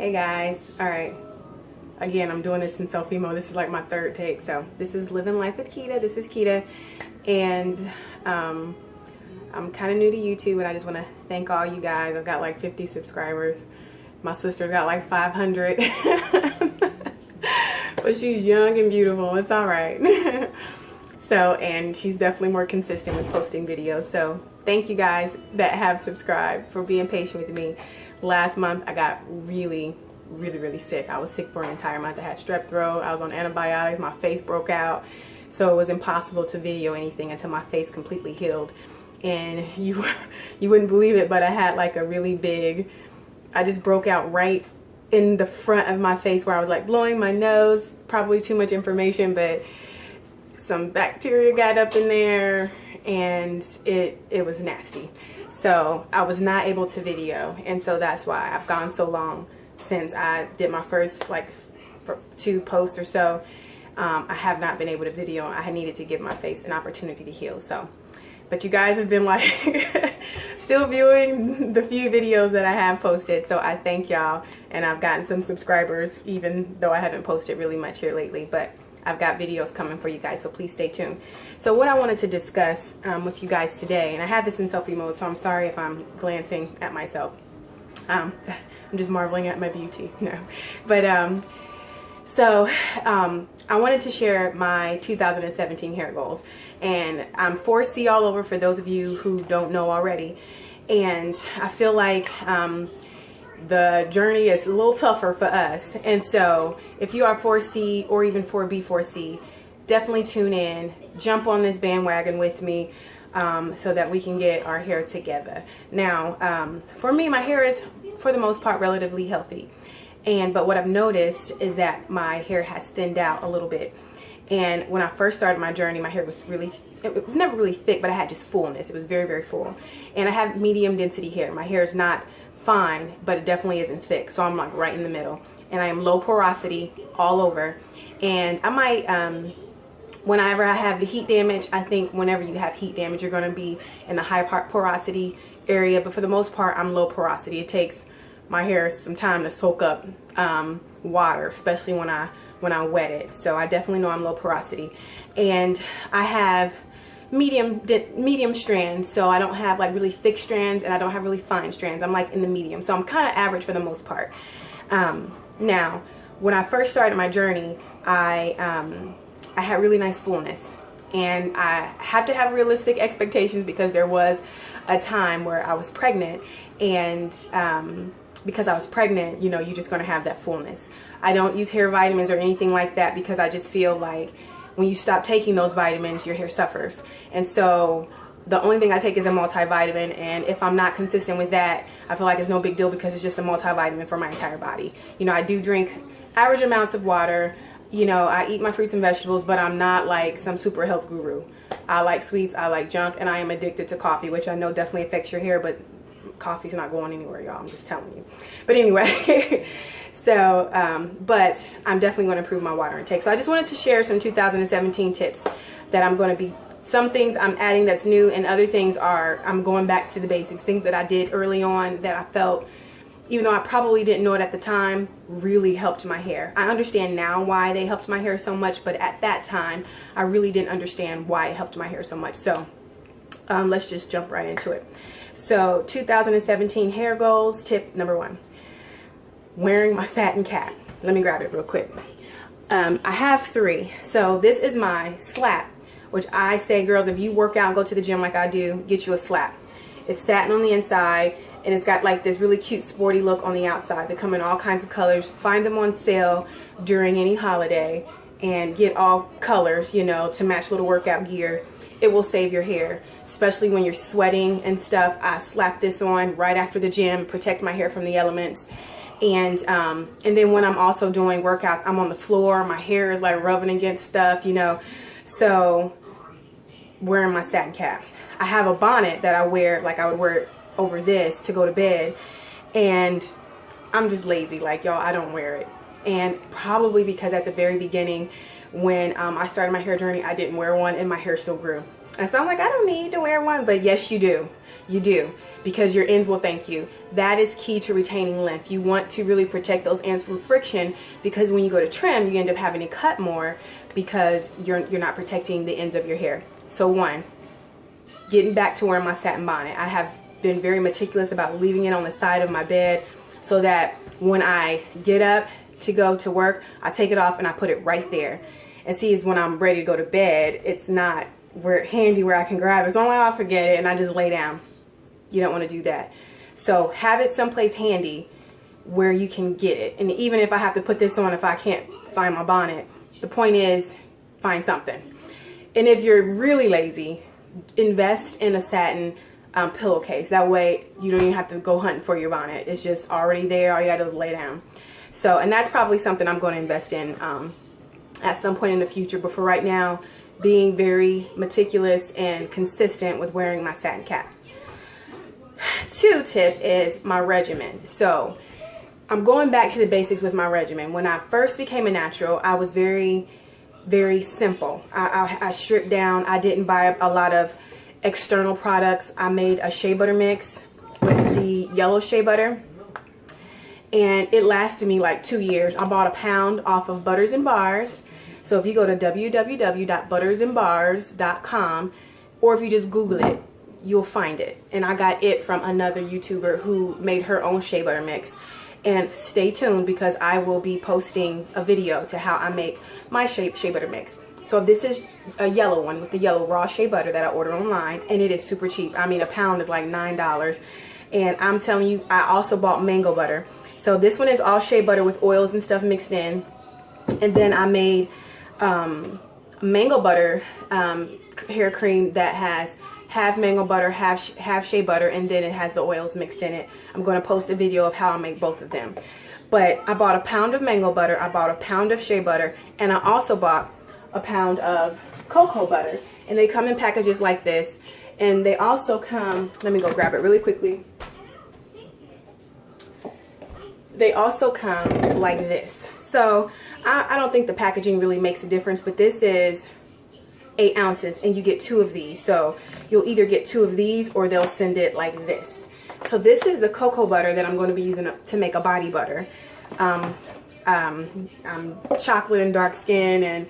Hey guys, alright, again I'm doing this in selfie mode. This is like my third take. So this is Living Life with Keita. This is Keita, and I'm kind of new to YouTube, and I just want to thank all you guys. I've got like 50 subscribers. My sister got like 500 but she's young and beautiful. It's alright. So, and she's definitely more consistent with posting videos. So thank you guys that have subscribed for being patient with me. Last month I got really sick. I was sick for an entire month. I had strep throat. I was on antibiotics. My face broke out. So it was impossible to video anything until my face completely healed. And you wouldn't believe it, but I had like a really big, I just broke out right in the front of my face where I was like blowing my nose. Probably too much information, but some bacteria got up in there and it was nasty. So I was not able to video, and so that's why I've gone so long since I did my first like 2 posts or so. I have not been able to video. I needed to give my face an opportunity to heal. So, but you guys have been like still viewing the few videos that I have posted, so I thank y'all. And I've gotten some subscribers even though I haven't posted really much here lately, but I've got videos coming for you guys, so please stay tuned. So what I wanted to discuss with you guys today, and I have this in selfie mode, so I'm sorry if I'm glancing at myself. I'm just marveling at my beauty. No, but I wanted to share my 2017 hair goals, and I'm 4C all over for those of you who don't know already. And I feel like the journey is a little tougher for us, and so if you are 4C or even 4B 4C, definitely tune in, jump on this bandwagon with me, so that we can get our hair together. Now for me, my hair is for the most part relatively healthy, but what I've noticed is that my hair has thinned out a little bit. And when I first started my journey, my hair was it was never really thick, but I had just fullness. It was very full, and I have medium density hair. My hair is not fine, but it definitely isn't thick, so I'm like right in the middle, and I am low porosity all over. And I might whenever I have the heat damage, I think whenever you have heat damage you're going to be in the high porosity area, but for the most part I'm low porosity. It takes my hair some time to soak up water, especially when I wet it. So I definitely know I'm low porosity, and I have medium strands, so I don't have like really thick strands and I don't have really fine strands. I'm like in the medium, so I'm kind of average for the most part. Now when I first started my journey, I had really nice fullness, and I have to have realistic expectations because there was a time where I was pregnant, and because I was pregnant, you know, you're just going to have that fullness. I don't use hair vitamins or anything like that because I just feel like when you stop taking those vitamins, your hair suffers. And so the only thing I take is a multivitamin, and if I'm not consistent with that, I feel like it's no big deal because it's just a multivitamin for my entire body. You know, I do drink average amounts of water. You know, I eat my fruits and vegetables, but I'm not like some super health guru. I like sweets, I like junk, and I am addicted to coffee, which I know definitely affects your hair, but coffee's not going anywhere, y'all. I'm just telling you. But anyway, so, but I'm definitely going to improve my water intake. So I just wanted to share some 2017 tips that I'm going to be, some things I'm adding that's new, and other things are, I'm going back to the basics, things that I did early on that I felt, even though I probably didn't know it at the time, really helped my hair. I understand now why they helped my hair so much, but at that time, I really didn't understand why it helped my hair so much. So let's just jump right into it. So 2017 hair goals, tip number 1. Wearing my satin cap. Let me grab it real quick. I have 3. So this is my slap, which I say, girls, if you work out and go to the gym like I do, get you a slap. It's satin on the inside, and it's got like this really cute sporty look on the outside. They come in all kinds of colors. Find them on sale during any holiday and get all colors, you know, to match little workout gear. It will save your hair, especially when you're sweating and stuff. I slap this on right after the gym, protect my hair from the elements. And then when I'm also doing workouts, I'm on the floor, my hair is like rubbing against stuff, you know. So wearing my satin cap. I have a bonnet that I wear, like I would wear it over this to go to bed, and I'm just lazy, like y'all, I don't wear it. And probably because at the very beginning when I started my hair journey, I didn't wear one and my hair still grew. And so I'm like, I don't need to wear one, but yes you do. You do, because your ends will thank you. That is key to retaining length. You want to really protect those ends from friction, because when you go to trim, you end up having to cut more because you're not protecting the ends of your hair. So one, getting back to wearing my satin bonnet. I have been very meticulous about leaving it on the side of my bed so that when I get up to go to work, I take it off and I put it right there. And see, is when I'm ready to go to bed, it's not handy where I can grab it. So I'll forget it and I just lay down. You don't want to do that. So have it someplace handy where you can get it. And even if I have to put this on if I can't find my bonnet, the point is find something. And if you're really lazy, invest in a satin pillowcase. That way you don't even have to go hunting for your bonnet. It's just already there. All you gotta do is lay down. So, and that's probably something I'm going to invest in at some point in the future. But for right now, being very meticulous and consistent with wearing my satin cap. 2 tip is my regimen. So I'm going back to the basics with my regimen. When I first became a natural, I was very simple. I stripped down. I didn't buy a lot of external products. I made a shea butter mix with the yellow shea butter, and it lasted me like 2 years. I bought a pound off of Butters and Bars. So if you go to www.buttersandbars.com, or if you just Google it, you'll find it. And I got it from another YouTuber who made her own shea butter mix. And stay tuned, because I will be posting a video to how I make my shea butter mix. So this is a yellow one with the yellow raw shea butter that I ordered online, and it is super cheap. I mean, a pound is like $9. And I'm telling you, I also bought mango butter. So this one is all shea butter with oils and stuff mixed in. And then I made mango butter hair cream that has half mango butter, half shea butter, and then it has the oils mixed in it. I'm going to post a video of how I make both of them. But I bought a pound of mango butter, I bought a pound of shea butter, and I also bought a pound of cocoa butter. And they come in packages like this. And they also come, let me go grab it really quickly. They also come like this. So I don't think the packaging really makes a difference, but this is 8 ounces and you get 2 of these. So you'll either get 2 of these or they'll send it like this. So this is the cocoa butter that I'm going to be using to make a body butter. I'm chocolate and dark skin, and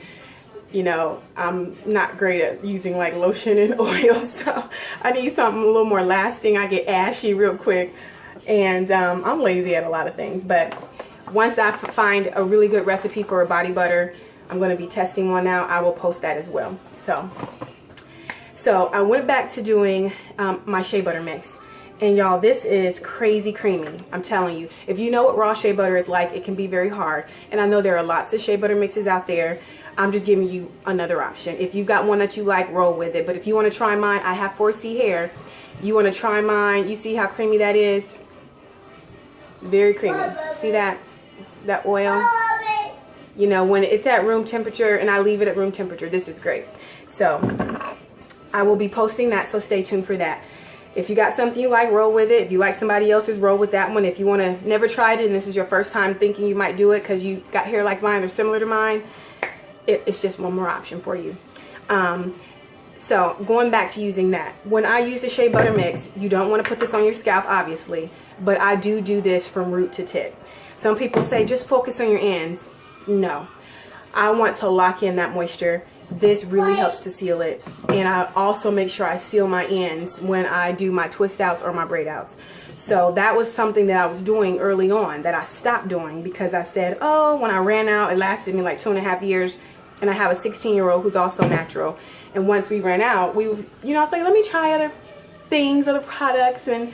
you know, I'm not great at using like lotion and oil, so I need something a little more lasting. I get ashy real quick, and I'm lazy at a lot of things. But once I find a really good recipe for a body butter, I'm going to be testing one now. I will post that as well. So I went back to doing my shea butter mix. And y'all, this is crazy creamy. I'm telling you, if you know what raw shea butter is like, it can be very hard. And I know there are lots of shea butter mixes out there. I'm just giving you another option. If you've got one that you like, roll with it. But if you want to try mine, I have 4C hair. You want to try mine, you see how creamy that is? Very creamy. See that oil? You know, when it's at room temperature, and I leave it at room temperature, this is great. So I will be posting that, so stay tuned for that. If you got something you like, roll with it. If you like somebody else's, roll with that one. If you want to never tried it and this is your first time thinking you might do it because you got hair like mine or similar to mine, it's just one more option for you. So going back to using that, when I use the shea butter mix, you don't want to put this on your scalp, obviously, but I do this from root to tip. Some people say just focus on your ends. No, I want to lock in that moisture. This really helps to seal it. And I also make sure I seal my ends when I do my twist outs or my braid outs. So that was something that I was doing early on that I stopped doing because I said, oh, when I ran out, it lasted me like 2.5 years. And I have a 16-year-old who's also natural. And once we ran out, I was like, let me try other things, other products, and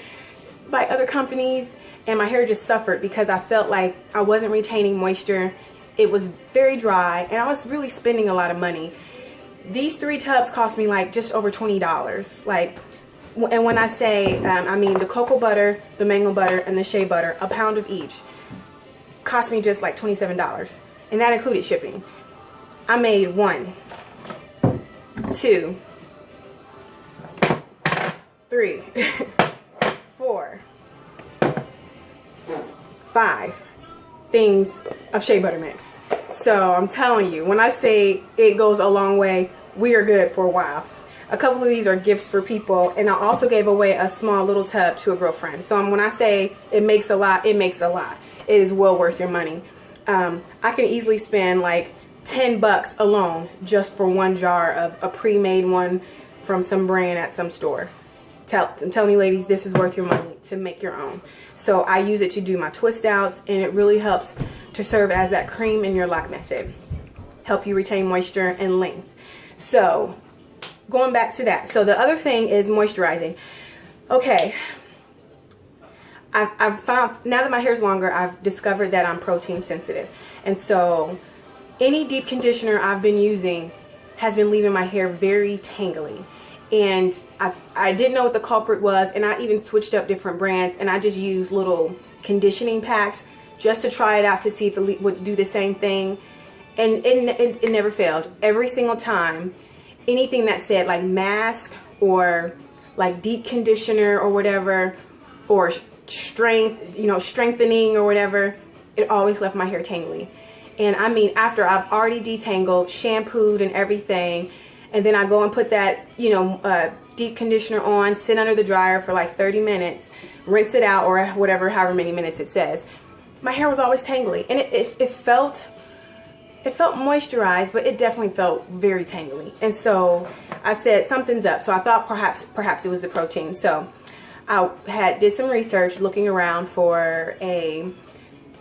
by other companies. And my hair just suffered because I felt like I wasn't retaining moisture. It was very dry, and I was really spending a lot of money. These 3 tubs cost me like just over $20. Like, and when I say, I mean the cocoa butter, the mango butter, and the shea butter, a pound of each, cost me just like $27. And that included shipping. I made 1, 2, 3, 4, 5 things of shea butter mix. So I'm telling you, when I say it goes a long way, we are good for a while. a couple of these are gifts for people, and I also gave away a small little tub to a girlfriend. So when I say it makes a lot, it makes a lot. It is well worth your money. I can easily spend like $10 alone just for one jar of a pre-made one from some brand at some store. Tell me, ladies, this is worth your money to make your own. So I use it to do my twist outs, and it really helps to serve as that cream in your lock method. Help you retain moisture and length. So going back to that. So the other thing is moisturizing. Okay. I've found, now that my hair's longer, I've discovered that I'm protein sensitive. And so any deep conditioner I've been using has been leaving my hair very tangly. And I didn't know what the culprit was, and I even switched up different brands, and I just used little conditioning packs just to try it out to see if it would do the same thing. And it never failed. Every single time, anything that said like Masque or like deep conditioner or whatever, or strength, you know, strengthening or whatever, it always left my hair tangly. And I mean, after I've already detangled, shampooed and everything, and then I go and put that, you know, deep conditioner on, sit under the dryer for like 30 minutes, rinse it out, or whatever, however many minutes it says. My hair was always tangly, and it felt moisturized, but it definitely felt very tangly. And so I said, something's up. So I thought perhaps it was the protein. So I did some research looking around for a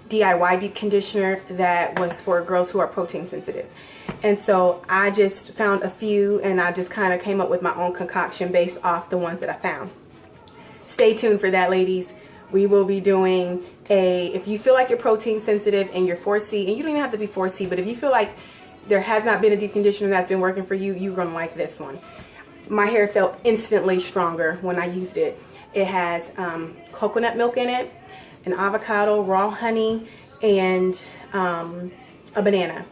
DIY deep conditioner that was for girls who are protein sensitive. And so I just found a few, and I just kind of came up with my own concoction based off the ones that I found. Stay tuned for that, ladies. We will be doing if you feel like you're protein sensitive and you're 4C, and you don't even have to be 4C, but if you feel like there has not been a deep conditioner that's been working for you, you're going to like this one. My hair felt instantly stronger when I used it. It has coconut milk in it, an avocado, raw honey, and a banana.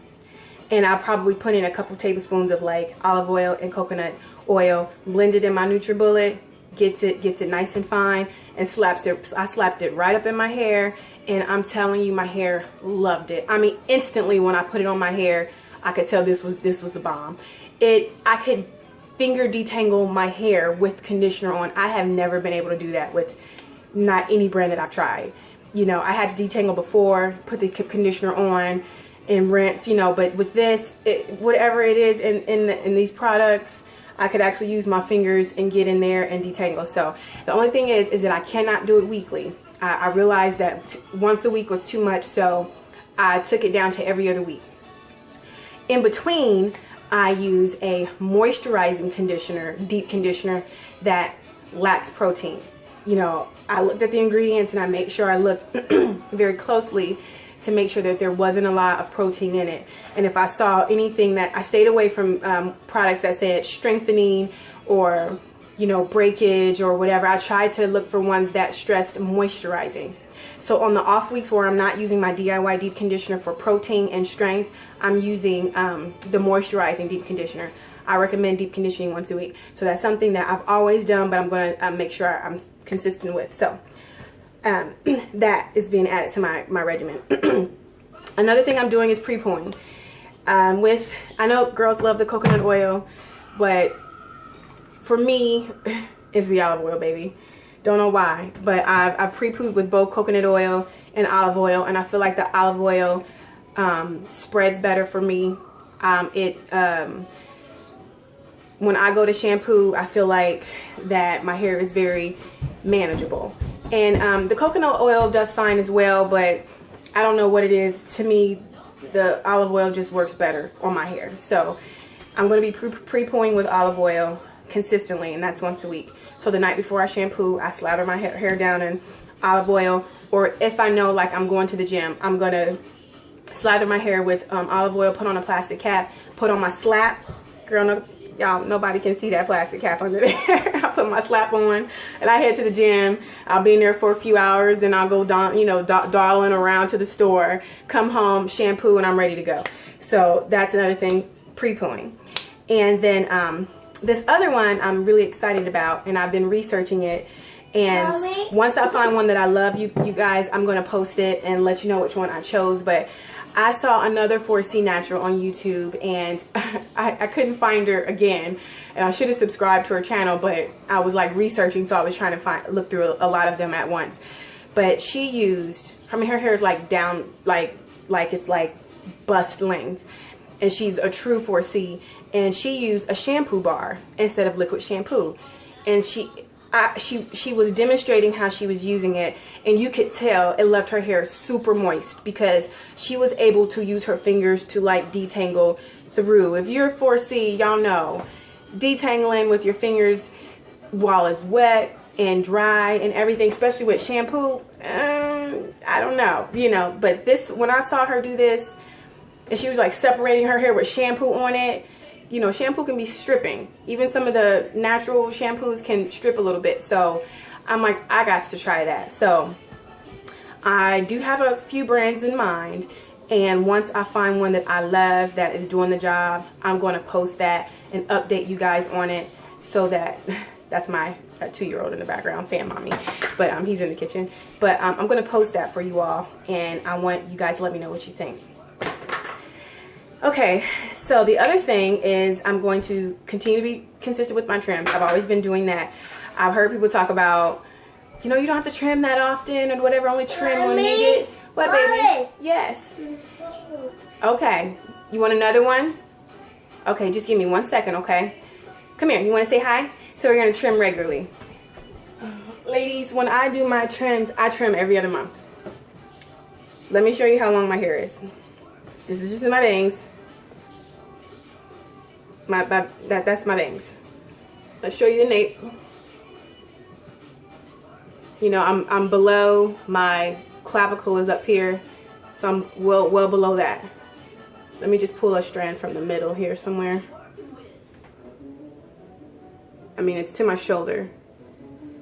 And I'll probably put in a couple tablespoons of like olive oil and coconut oil, blend it in my NutriBullet, gets it nice and fine, and slaps it. I slapped it right up in my hair, and I'm telling you, my hair loved it. I mean, instantly when I put it on my hair, I could tell this was the bomb. I could finger detangle my hair with conditioner on. I have never been able to do that with not any brand that I've tried. You know, I had to detangle before, put the conditioner on, and rinse, you know, but with this, whatever it is in these products, I could actually use my fingers and get in there and detangle. So the only thing is that I cannot do it weekly. I realized that once a week was too much, so I took it down to every other week. In between, I use a moisturizing conditioner, deep conditioner, that lacks protein. You know, I looked at the ingredients and I made sure I looked very closely to make sure that there wasn't a lot of protein in it. And if I saw anything that, I stayed away from products that said strengthening or, you know, breakage or whatever. I tried to look for ones that stressed moisturizing. So on the off weeks where I'm not using my DIY deep conditioner for protein and strength, I'm using the moisturizing deep conditioner. I recommend deep conditioning once a week. So that's something that I've always done, but I'm going to make sure I'm consistent with. So that is being added to my regimen. Another thing I'm doing is pre-pooing. I know girls love the coconut oil, but for me, it's the olive oil, baby. Don't know why, but I've pre-pooed with both coconut oil and olive oil, and I feel like the olive oil spreads better for me. When I go to shampoo, I feel like that my hair is very manageable. And the coconut oil does fine as well, but I don't know what it is. To me, the olive oil just works better on my hair. So I'm going to be pre-pooing with olive oil consistently, and that's once a week. So the night before I shampoo, I slather my hair down in olive oil. Or if I know like I'm going to the gym, I'm going to slather my hair with olive oil, put on a plastic cap, put on my slap. Girl, no, y'all, nobody can see that plastic cap under there. I put my slap on and I head to the gym. I'll be in there for a few hours, then I'll go down, you know, darling around to the store, come home, shampoo, and I'm ready to go. So that's another thing, pre-pooing. And then this other one I'm really excited about, and I've been researching it, And once I find one that I love, you guys, I'm going to post it and let you know which one I chose. But I saw another 4C natural on YouTube, and I couldn't find her again. And I should have subscribed to her channel, but I was like researching, so I was trying to look through a lot of them at once. But she used, I mean, her hair is like down, like it's like bust length, and she's a true 4C, and she used a shampoo bar instead of liquid shampoo. And she was demonstrating how she was using it, and you could tell it left her hair super moist because she was able to use her fingers to like detangle through. If you're 4C, y'all know detangling with your fingers while it's wet and dry and everything, especially with shampoo, I don't know, you know. But this, when I saw her do this, and she was like separating her hair with shampoo on it, you know, shampoo can be stripping. Even some of the natural shampoos can strip a little bit. So I'm like, I got to try that. So I do have a few brands in mind, and once I find one that I love that is doing the job, I'm going to post that and update you guys on it. So that that's my 2-year-old in the background saying mommy, but he's in the kitchen. But I'm going to post that for you all, and I want you guys to let me know what you think. Okay, so the other thing is I'm going to continue to be consistent with my trims. I've always been doing that. I've heard people talk about, you know, you don't have to trim that often or whatever, only trim when needed. What, baby? Yes. Okay, you want another one? Okay, just give me 1 second, okay? Come here, you want to say hi? So we're going to trim regularly. Ladies, when I do my trims, I trim every other month. Let me show you how long my hair is. This is just my bangs. That's my bangs. Let's show you the nape. You know, I'm below, my clavicle is up here, so I'm well below that. Let me just pull a strand from the middle here somewhere. I mean, it's to my shoulder.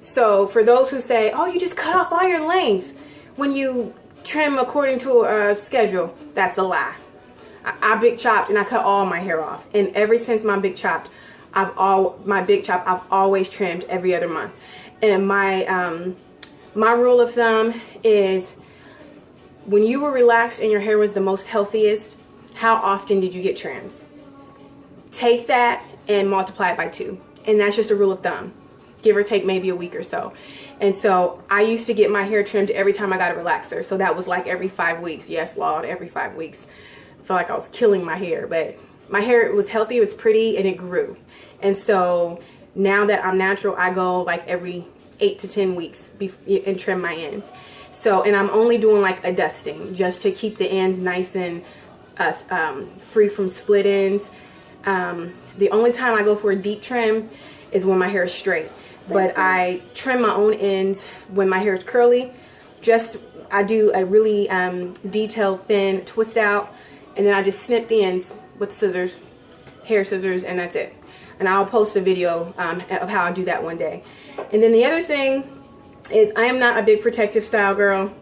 So for those who say, oh, you just cut off all your length when you trim according to a schedule, that's a lie. I big chopped and I cut all my hair off, and ever since my big chopped, I've always trimmed every other month. And my my rule of thumb is, when you were relaxed and your hair was the most healthiest, how often did you get trims? Take that and multiply it by 2, and that's just a rule of thumb, give or take maybe a week or so. And so I used to get my hair trimmed every time I got a relaxer, so that was like every 5 weeks. Yes, Lord, every 5 weeks. I felt like I was killing my hair, but my hair was healthy, it was pretty, and it grew. And so now that I'm natural, I go like every 8 to 10 weeks and trim my ends. So, and I'm only doing like a dusting just to keep the ends nice and free from split ends. The only time I go for a deep trim is when my hair is straight. But I trim my own ends when my hair is curly. I do a really detailed thin twist out, and then I just snip the ends with scissors, hair scissors, and that's it. And I'll post a video of how I do that one day. And then the other thing is, I am not a big protective style girl,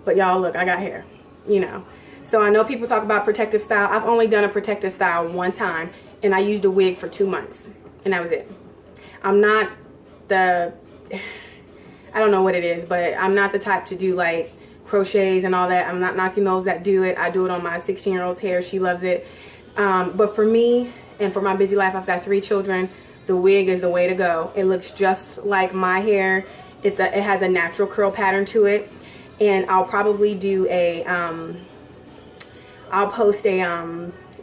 but y'all look, I got hair, you know. So I know people talk about protective style. I've only done a protective style one time, and I used a wig for 2 months, and that was it. I'm not I don't know what it is, but I'm not the type to do like crochets and all that. I'm not knocking those that do it. I do it on my 16-year-old's hair. She loves it. But for me and for my busy life, I've got 3 children. The wig is the way to go. It looks just like my hair. It has a natural curl pattern to it. And I'll probably do I'll post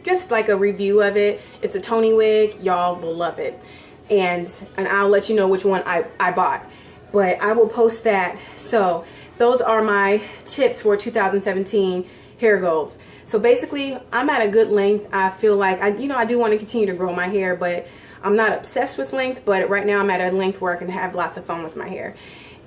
just like a review of it. It's a Tony wig. Y'all will love it. And I'll let you know which one I bought. But I will post that. So those are my tips for 2017 hair goals. So basically, I'm at a good length. I feel like, I do want to continue to grow my hair, but I'm not obsessed with length. But right now I'm at a length where I can have lots of fun with my hair.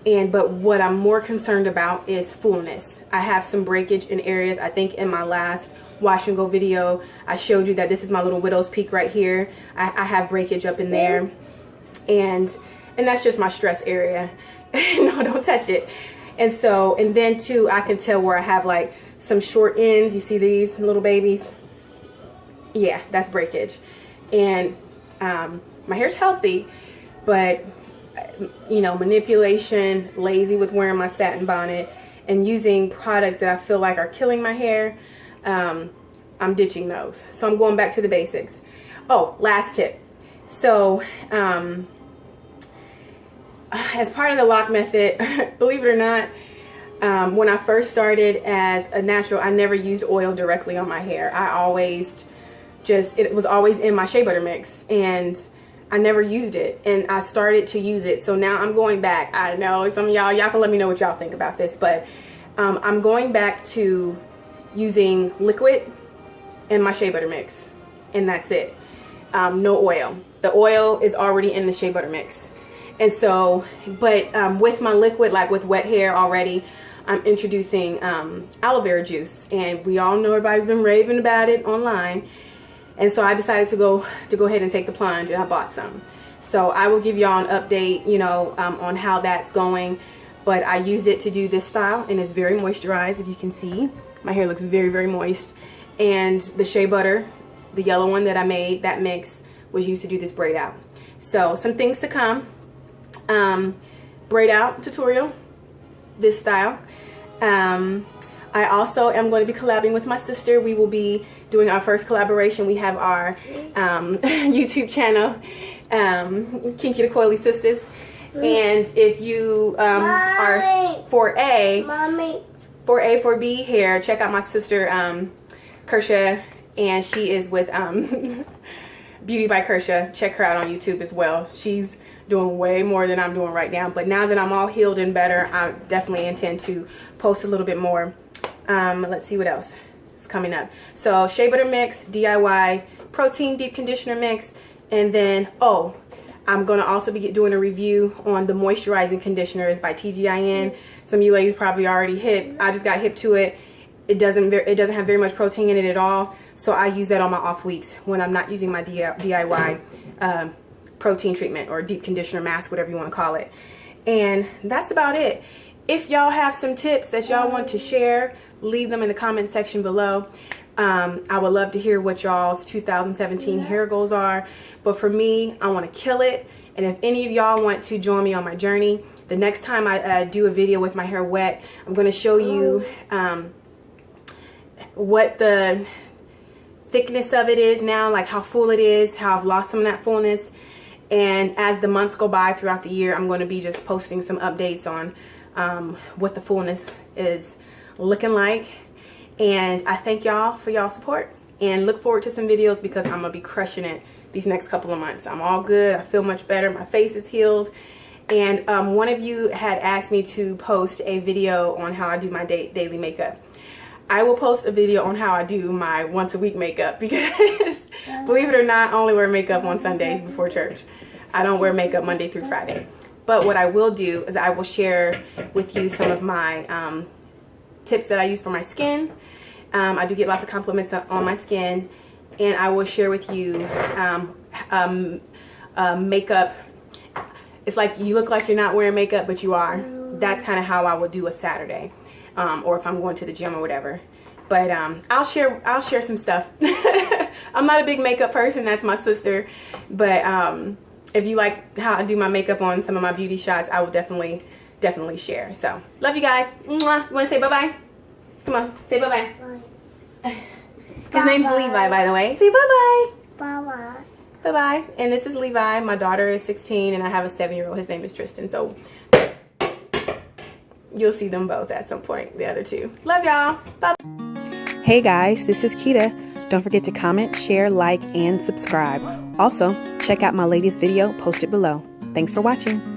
But what I'm more concerned about is fullness. I have some breakage in areas. I think in my last wash and go video, I showed you that this is my little widow's peak right here. I have breakage up in there. And that's just my stress area. No, don't touch it. And then too, I can tell where I have like some short ends. You see these little babies? Yeah, that's breakage. And my hair's healthy, but you know, manipulation, lazy with wearing my satin bonnet, and using products that I feel like are killing my hair, I'm ditching those. So I'm going back to the basics. Oh, last tip. So as part of the lock method, believe it or not, when I first started as a natural, I never used oil directly on my hair. I always it was always in my shea butter mix, and I never used it, and I started to use it. So now I'm going back. I know some of y'all can let me know what y'all think about this, but I'm going back to using liquid in my shea butter mix, and that's it. No oil. The oil is already in the shea butter mix. And so, but with my liquid, like with wet hair already, I'm introducing aloe vera juice, and we all know everybody's been raving about it online. And so I decided to go ahead and take the plunge, and I bought some. So I will give y'all an update, you know, on how that's going. But I used it to do this style, and it's very moisturized. If you can see, my hair looks very, very moist. And the shea butter, the yellow one that I made, that mix, was used to do this braid out. So some things to come. Braid out tutorial, this style. I also am going to be collabing with my sister. We will be doing our first collaboration. We have our YouTube channel, Kinky the Coily Sisters. And if you are 4A, 4B hair, check out my sister Kersha, and she is with Beauty by Kersha. Check her out on YouTube as well. She's doing way more than I'm doing right now, but now that I'm all healed and better, I definitely intend to post a little bit more. Let's see what else is coming up. So shea butter mix, DIY, protein deep conditioner mix, and then I'm gonna also be doing a review on the moisturizing conditioners by TGIN. Some of you ladies probably already hip. I just got hip to it. It doesn't have very much protein in it at all, so I use that on my off weeks when I'm not using my DIY protein treatment or deep conditioner mask, whatever you want to call it. And that's about it. If y'all have some tips that y'all want to share, leave them in the comment section below. I would love to hear what y'all's 2017 hair goals are. But for me, I want to kill it. And if any of y'all want to join me on my journey, the next time I do a video with my hair wet, I'm going to show you what the thickness of it is now, like how full it is, how I've lost some of that fullness. And as the months go by throughout the year, I'm going to be just posting some updates on what the fullness is looking like. And I thank y'all for y'all support, and look forward to some videos because I'm going to be crushing it these next couple of months. I'm all good. I feel much better. My face is healed. And one of you had asked me to post a video on how I do my daily makeup. I will post a video on how I do my once a week makeup because believe it or not, I only wear makeup on Sundays before church. I don't wear makeup Monday through Friday. But what I will do is I will share with you some of my tips that I use for my skin. I do get lots of compliments on my skin, and I will share with you makeup. It's like you look like you're not wearing makeup, but you are. That's kind of how I would do a Saturday. Or if I'm going to the gym or whatever. But I'll share some stuff. I'm not a big makeup person, that's my sister. But if you like how I do my makeup on some of my beauty shots, I will definitely share. So love you guys. Mwah. You want to say bye-bye? Come on, say bye-bye. Bye. His name's Levi, by the way. Say bye-bye. Bye-bye. Bye-bye. And this is Levi. My daughter is 16 and I have a 7-year-old. His name is Tristan. So you'll see them both at some point, the other two. Love y'all. Bye. Hey guys, this is Kita. Don't forget to comment, share, like, and subscribe. Also, check out my latest video posted below. Thanks for watching.